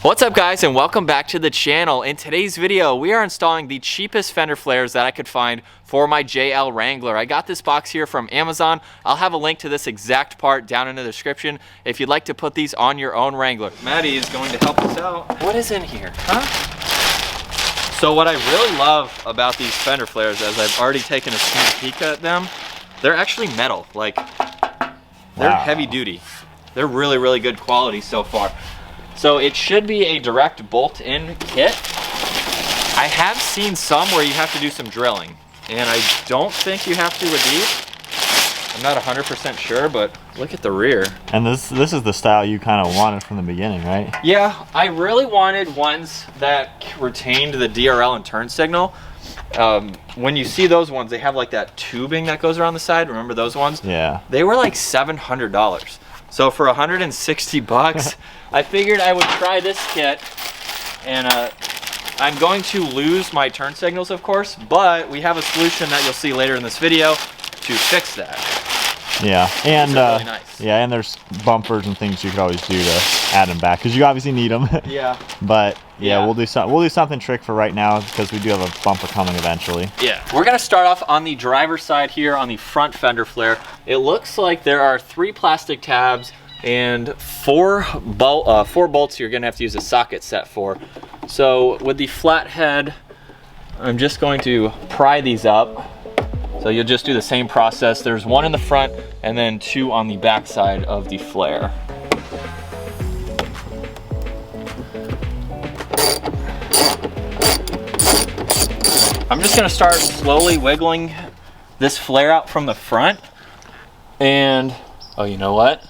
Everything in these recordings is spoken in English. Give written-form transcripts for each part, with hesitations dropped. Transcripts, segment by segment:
What's up guys, and welcome back to the channel. In today's video we are installing the cheapest fender flares that I could find for my JL Wrangler. I got this box here from Amazon. I'll have a link to this exact part down in the description if you'd like to put these on your own Wrangler. Maddie is going to help us out. What is in here, huh? So what I really love about these fender flares, as I've already taken a sneak peek at them, they're actually metal. Like, they're heavy duty. They're really, really good quality so far. So it should be a direct bolt-in kit. I have seen some where you have to do some drilling, and I don't think you have to with these. I'm not 100% sure, but look at the rear. And this is the style you kind of wanted from the beginning, right? Yeah, I really wanted ones that retained the DRL and turn signal. When you see those ones, they have like that tubing that goes around the side. Remember those ones? Yeah. They were like $700. So for 160 bucks, I figured I would try this kit, and I'm going to lose my turn signals, of course, but we have a solution that you'll see later in this video to fix that. Yeah, and really nice. Yeah, and there's bumpers and things you could always do to add them back, because you obviously need them. Yeah. But yeah, we'll do something trick for right now, because we do have a bumper coming eventually. Yeah. We're gonna start off on the driver's side here on the front fender flare. It looks like there are 3 plastic tabs and 4 bolts you're gonna have to use a socket set for. So with the flathead, I'm just going to pry these up. So you'll just do the same process. There's 1 in the front and then 2 on the back side of the flare. I'm just gonna start slowly wiggling this flare out from the front. And, oh, you know what?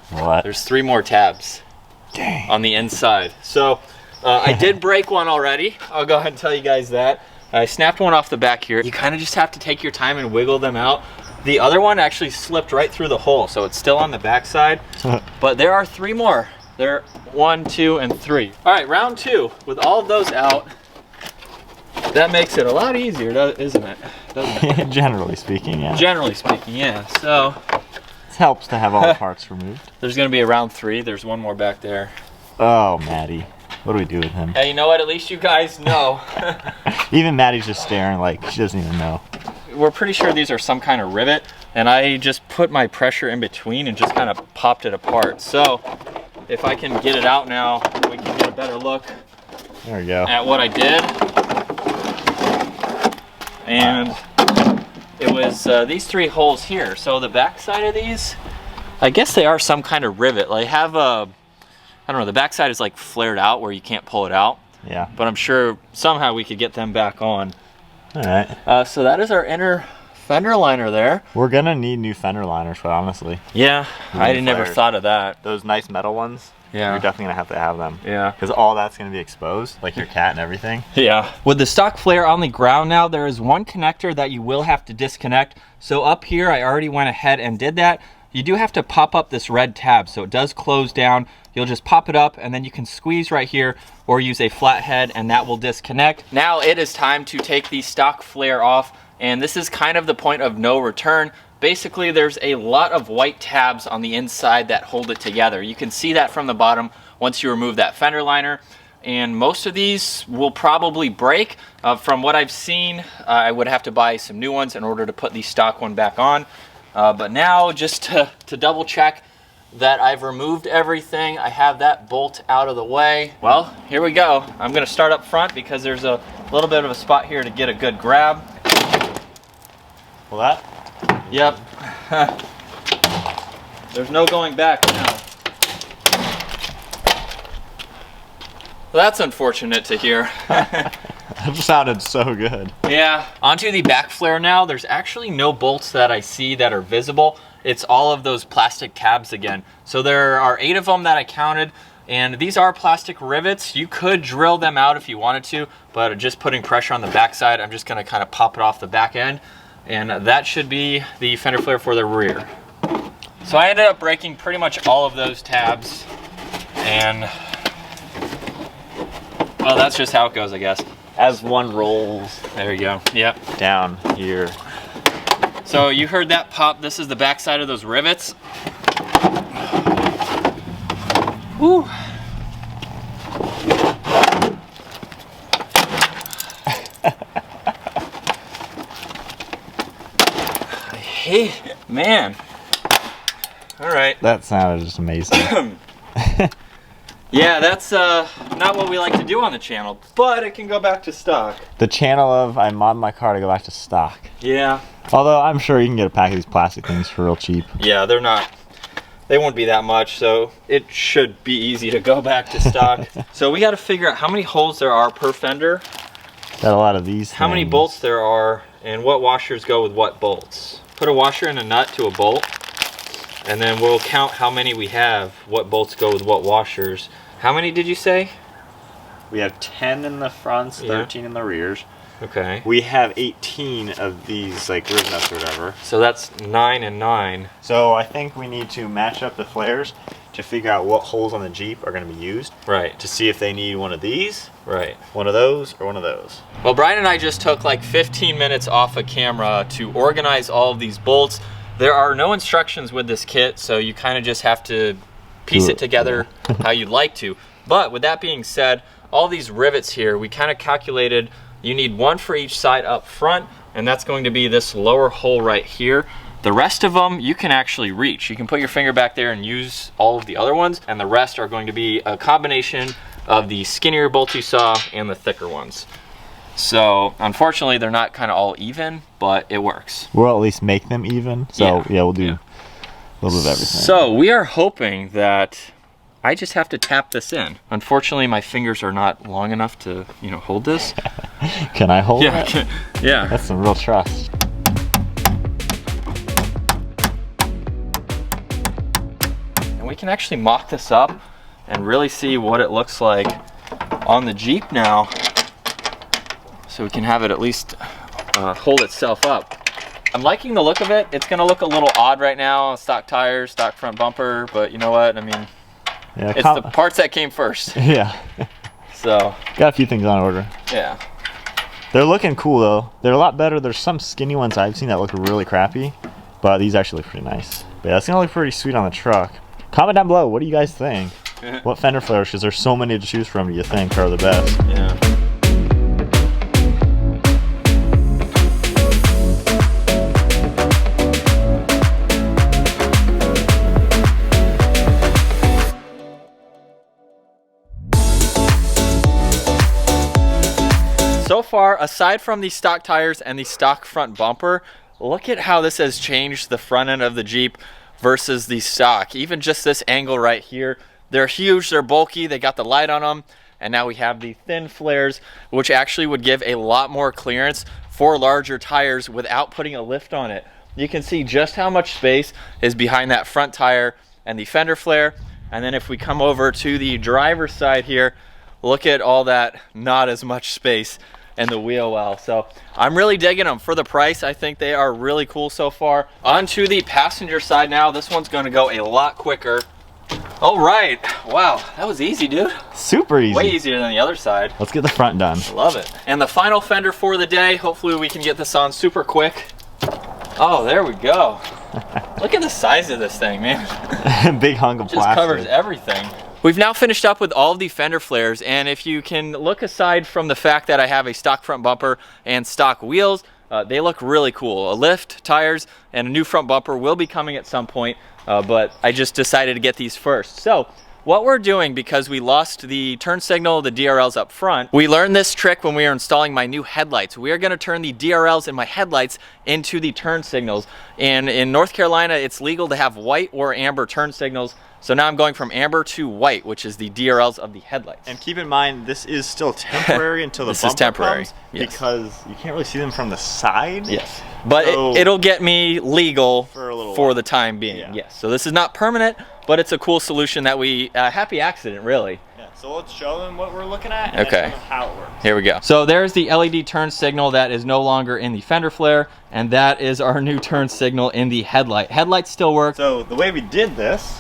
What? There's 3 more tabs. Dang. On the inside. So I did break one already. I'll go ahead and tell you guys that. I snapped one off the back here. You kind of just have to take your time and wiggle them out. The other one actually slipped right through the hole, so it's still on the back side. But there are 3 more. There are 1, 2, and 3. All right, round 2. With all of those out, that makes it a lot easier, isn't it? Doesn't it? Generally speaking, yeah. Generally speaking, yeah. So it helps to have all the parts removed. There's gonna be a round 3. There's 1 more back there. Oh, Maddie. What do we do with him? Hey, you know what? At least you guys know. Even Maddie's just staring like she doesn't even know. We're pretty sure these are some kind of rivet, and I just put my pressure in between and just kind of popped it apart. So if I can get it out now, we can get a better look. There we go. At what I did. And it was these 3 holes here. So the back side of these, I guess they are some kind of rivet. Like have a, I don't know, the backside is like flared out where you can't pull it out. Yeah. But I'm sure somehow we could get them back on. All right. So that is our inner fender liner there. We're gonna need new fender liners, but honestly. Yeah, I never thought of that. Those nice metal ones. Yeah. You're definitely gonna have them. Yeah. Because all that's gonna be exposed, like your cat and everything. Yeah. With the stock flare on the ground now, there is 1 connector that you will have to disconnect. So up here, I already went ahead and did that. You do have to pop up this red tab, so it does close down. You'll just pop it up and then you can squeeze right here or use a flathead and that will disconnect. Now it is time to take the stock flare off, and this is kind of the point of no return. Basically, there's a lot of white tabs on the inside that hold it together. You can see that from the bottom once you remove that fender liner, and most of these will probably break. From what I've seen, I would have to buy some new ones in order to put the stock one back on. But now, just to double check that I've removed everything, I have that bolt out of the way. Well, here we go. I'm gonna start up front because there's a little bit of a spot here to get a good grab. Well, that? Yep. There's no going back now. Well, that's unfortunate to hear. That sounded so good. Yeah. Onto the back flare now. There's actually no bolts that I see that are visible. It's all of those plastic tabs again. So there are 8 of them that I counted, and these are plastic rivets. You could drill them out if you wanted to, but just putting pressure on the back side, I'm just gonna kind of pop it off the back end, and that should be the fender flare for the rear. So I ended up breaking pretty much all of those tabs, and well, that's just how it goes, I guess. As one rolls. There you go. Yep. Down here. So you heard that pop. This is the back side of those rivets. Woo. hate it, man. All right. That sounded just amazing. Yeah, that's not what we like to do on the channel, but it can go back to stock. The channel of I mod my car to go back to stock. Yeah. Although I'm sure you can get a pack of these plastic things for real cheap. Yeah, they won't be that much, so it should be easy to go back to stock. So we got to figure out how many holes there are per fender, Got a lot of these how many things. bolts there are, and what washers go with what bolts. Put a washer and a nut to a bolt, and then we'll count how many we have, what bolts go with what washers. How many did you say? We have 10 in the fronts, 13 in the rears. Okay. We have 18 of these like rivet nuts or whatever. So that's 9 and 9. So I think we need to match up the flares to figure out what holes on the Jeep are going to be used. Right. To see if they need one of these, Right. one of those, or one of those. Well, Brian and I just took like 15 minutes off of camera to organize all of these bolts. There are no instructions with this kit, so you kind of just have to piece it together how you'd like to. But with that being said, all these rivets here, we kind of calculated you need one for each side up front, and that's going to be this lower hole right here. The rest of them you can actually reach. You can put your finger back there and use all of the other ones, and the rest are going to be a combination of the skinnier bolts you saw and the thicker ones. So unfortunately they're not kind of all even, but it works. We'll at least make them even. So yeah, we'll do a little bit of everything. So we are hoping that I just have to tap this in. Unfortunately, my fingers are not long enough to, you know, hold this. Can I hold it? Yeah. That's some real trust. And we can actually mock this up and really see what it looks like on the Jeep now. So we can have it at least hold itself up. I'm liking the look of it. It's gonna look a little odd right now, stock tires, stock front bumper, but you know what? I mean, Yeah, it's the parts that came first. Yeah. So. Got a few things on order. Yeah. They're looking cool though. They're a lot better. There's some skinny ones I've seen that look really crappy, but these actually look pretty nice. But yeah, it's gonna look pretty sweet on the truck. Comment down below, what do you guys think? What fender flares, because there's so many to choose from, do you think are the best? Yeah. So far, aside from the stock tires and the stock front bumper, look at how this has changed the front end of the Jeep versus the stock. Even just this angle right here, they're huge, they're bulky, they got the light on them, and now we have the thin flares, which actually would give a lot more clearance for larger tires without putting a lift on it. You can see just how much space is behind that front tire and the fender flare. And then if we come over to the driver's side here, look at all that not as much space and the wheel well. So I'm really digging them. For the price, I think they are really cool so far. On to the passenger side now. This one's going to go a lot quicker. All right. Wow, that was easy, dude. Super easy. Way easier than the other side. Let's get the front done. Love it. And the final fender for the day. Hopefully we can get this on super quick. Oh, there we go. Look at the size of this thing, man. Big hunk of Just plastic. covers everything. We've now finished up with all of the fender flares, and if you can look aside from the fact that I have a stock front bumper and stock wheels, they look really cool. A lift, tires, and a new front bumper will be coming at some point, but I just decided to get these first. So what we're doing, because we lost the turn signal, the DRLs up front, we learned this trick when we were installing my new headlights. We are going to turn the DRLs in my headlights into the turn signals. And in North Carolina, it's legal to have white or amber turn signals. So now I'm going from amber to white, which is the DRLs of the headlights. And keep in mind, this is still temporary until the This bumper is temporary, comes, yes. because you can't really see them from the side. Yes, but So- it'll get me legal For a little for while. the time being. Yeah. Yes, so this is not permanent, but it's a cool solution that we, happy accident really. Yeah, so let's show them what we're looking at Okay. and show them how it works. Here we go. So there's the LED turn signal that is no longer in the fender flare, and that is our new turn signal in the headlight. Headlights still work. So the way we did this,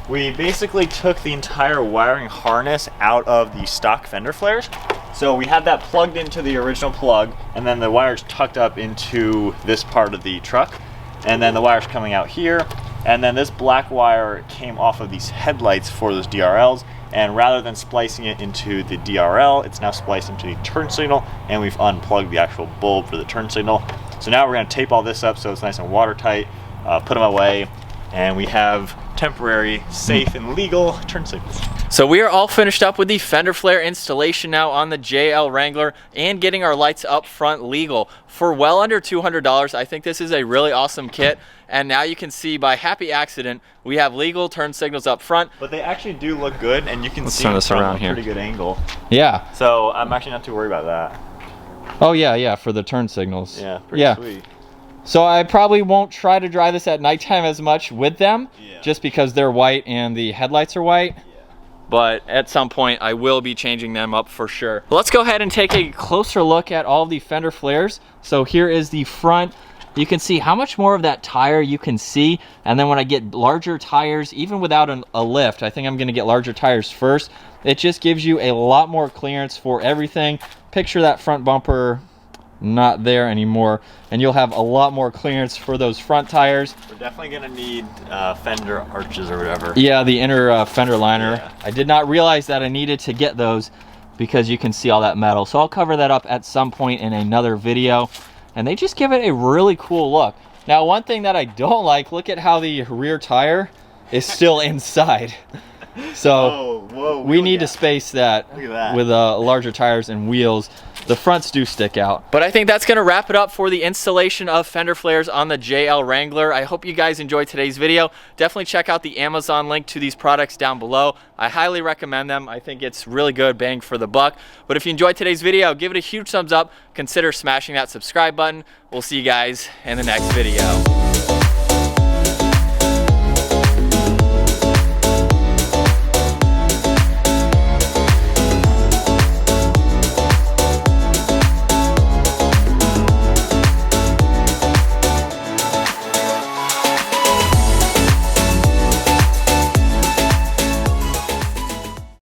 we basically took the entire wiring harness out of the stock fender flares. So we had that plugged into the original plug, and then the wires tucked up into this part of the truck, and then the wires coming out here, and then this black wire came off of these headlights for those DRLs, and rather than splicing it into the DRL, it's now spliced into the turn signal, and we've unplugged the actual bulb for the turn signal. So now we're gonna tape all this up so it's nice and watertight, put them away, and we have temporary, safe, and legal turn signals. So we are all finished up with the fender flare installation now on the JL Wrangler and getting our lights up front legal. For well under $200, I think this is a really awesome kit. And now you can see by happy accident, we have legal turn signals up front. But they actually do look good, and you can see turn them this from around a here. pretty good angle. Yeah. So I'm actually not too worried about that. Oh yeah, for the turn signals. Yeah, pretty sweet. So I probably won't try to drive this at nighttime as much with them, just because they're white and the headlights are white. But at some point I will be changing them up for sure. Let's go ahead and take a closer look at all the fender flares. So here is the front. You can see how much more of that tire you can see. And then when I get larger tires, even without a lift, I think I'm gonna get larger tires first. It just gives you a lot more clearance for everything. Picture that front bumper not there anymore, and you'll have a lot more clearance for those front tires. We're definitely gonna need fender arches or whatever. Yeah, the inner fender liner. Yeah. I did not realize that I needed to get those because you can see all that metal. So I'll cover that up at some point in another video. And they just give it a really cool look. Now, one thing that I don't like, look at how the rear tire is still inside. So whoa, we need to space that, Look at that. with larger tires and wheels. The fronts do stick out. But I think that's gonna wrap it up for the installation of fender flares on the JL Wrangler. I hope you guys enjoyed today's video. Definitely check out the Amazon link to these products down below. I highly recommend them. I think it's really good, bang for the buck. But if you enjoyed today's video, give it a huge thumbs up. Consider smashing that subscribe button. We'll see you guys in the next video.